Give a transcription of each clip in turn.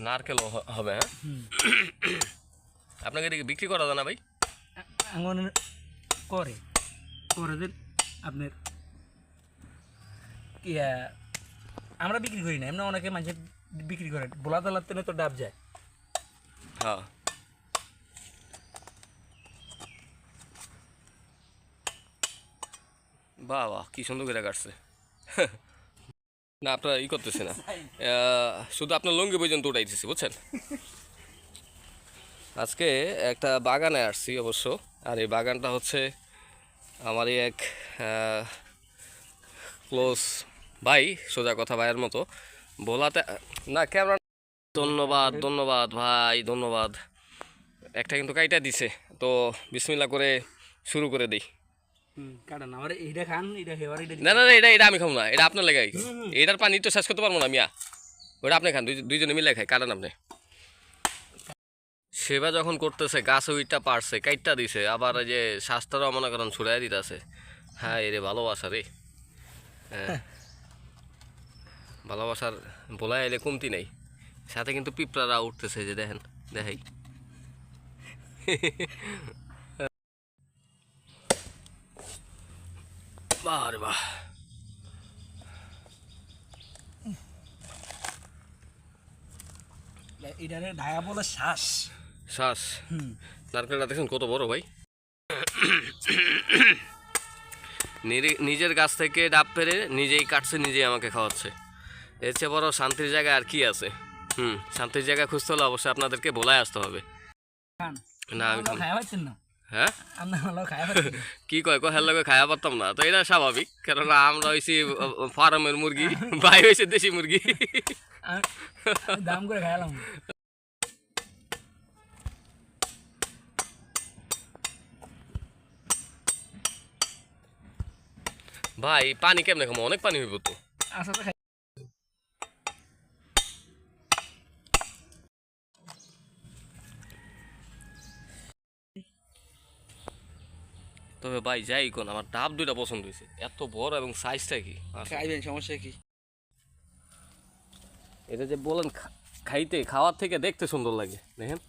নারকেলও হবে, হ্যাঁ। আপনাকে এদিকে বিক্রি করা যায় না ভাই? আঙন করে করে দেন আপনার ইয়া আমরা বিক্রি করি না, এমনি অনেকে মানুষের বিক্রি করে, বোলা তালার তেনে তো ডাব যায়। হ্যাঁ, বাহ বাহ, কি সুন্দর করে কাটছে। না আপনার ই করতেছে না, শুধু আপনার লুঙ্গি পর্যন্ত উঠাইতেছি, বুঝছেন। আজকে একটা বাগানে আসছি অবশ্য, আর এই বাগানটা হচ্ছে আমারই এক ক্লোজ ভাই, সোজা কথা ভাইয়ের মতো বলাতে না ক্যামেরা। ধন্যবাদ ধন্যবাদ ভাই, ধন্যবাদ। একটা কিন্তু কাইটা দিছে, তো বিসমিল্লাহ করে শুরু করে দিই। কারণ আমার এইটা খান, এটা হেওয়ার, না না না, এটা এটা আমি খাবো না, এটা আপনার লেগাই। এটার পানি তো শেষ করতে পারবো না মিয়া, ওটা আপনি খান, দুইজনে মিলে খাই, কারণ আপনি সেবা যখন করতেছে, গাছ ওইটা পারছে, কাইটটা দিছে, আবার এই যে শাস্তারও মনে করেন ছুড়াই দিতেছে। হ্যাঁ এরে ভালোবাসা রে, হ্যাঁ ভালোবাসার বলা এলে কমতি নেই। সাথে কিন্তু পিঁপড়ারা উঠতেছে, যে দেখেন, দেখাই। বাহ রে বাহ, এটা ঢাকা বলে শ্বাস শ্বাস। নারকেলটা দেখেন কত বড় ভাই, নিজের গাছ থেকে ডাব পেরে নিজেই কাটছে, নিজেই আমাকে খাওয়াচ্ছে। এর চেয়ে বড় শান্তির জায়গা আর কি আছে? শান্তির জায়গা খুঁজতে হলে অবশ্যই আপনাদেরকে বলায় আসতে হবে। না আমি না, হ্যাঁ কি কয় কয় লগে খাওয়া পারতাম না, তো এটা স্বাভাবিক, কেননা আমরা হয়েছি ফার্মের মুরগি, ভাই হয়েছে দেশি মুরগি। দাম করে খাইলাম। ভাই পানি কেমনে খাবো, অনেক পানি হইব তো। তবে ভাই যাই কোন, আমার ডাব দুইটা পছন্দ হয়েছে, এত বড় এবং সাইজটা কি। খাইবেন, সমস্যা কি? এটা যে বলেন খাইতে, খাওয়ার থেকে দেখতে সুন্দর লাগে, দেখেন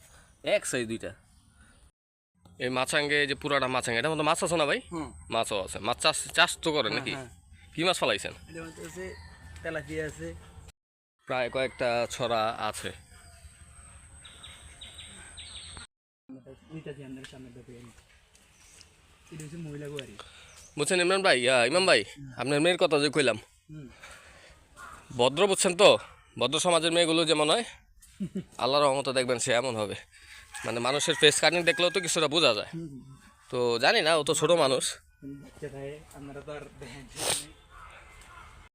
এক সাইজ দুইটা। এই মাছাঙ্গে যে পুরাটা মাছাঙ্গে, এটার মধ্যে মাছ আছে না ভাই? মাছও আছে, মাছ চাষ চাষ তো করে নাকি? কি মাছ ফলাইছেন? তেলাপিয়া আছে, প্রায় কয়েকটা ছড়া আছে। বুঝছেন ইমরান ভাই, ইমাম ভাই, আপনার মেয়ের কথা যে কইলাম, ভদ্র বুঝছেন তো, ভদ্র সমাজের মেয়েগুলো যেমন হয়, আল্লাহর রহমতে দেখবেন সে এমন হবে। মানে মানুষের ফেস কাটিং দেখলেও তো কিছুটা বোঝা যায়। তো জানি না, ও তো ছোট মানুষ।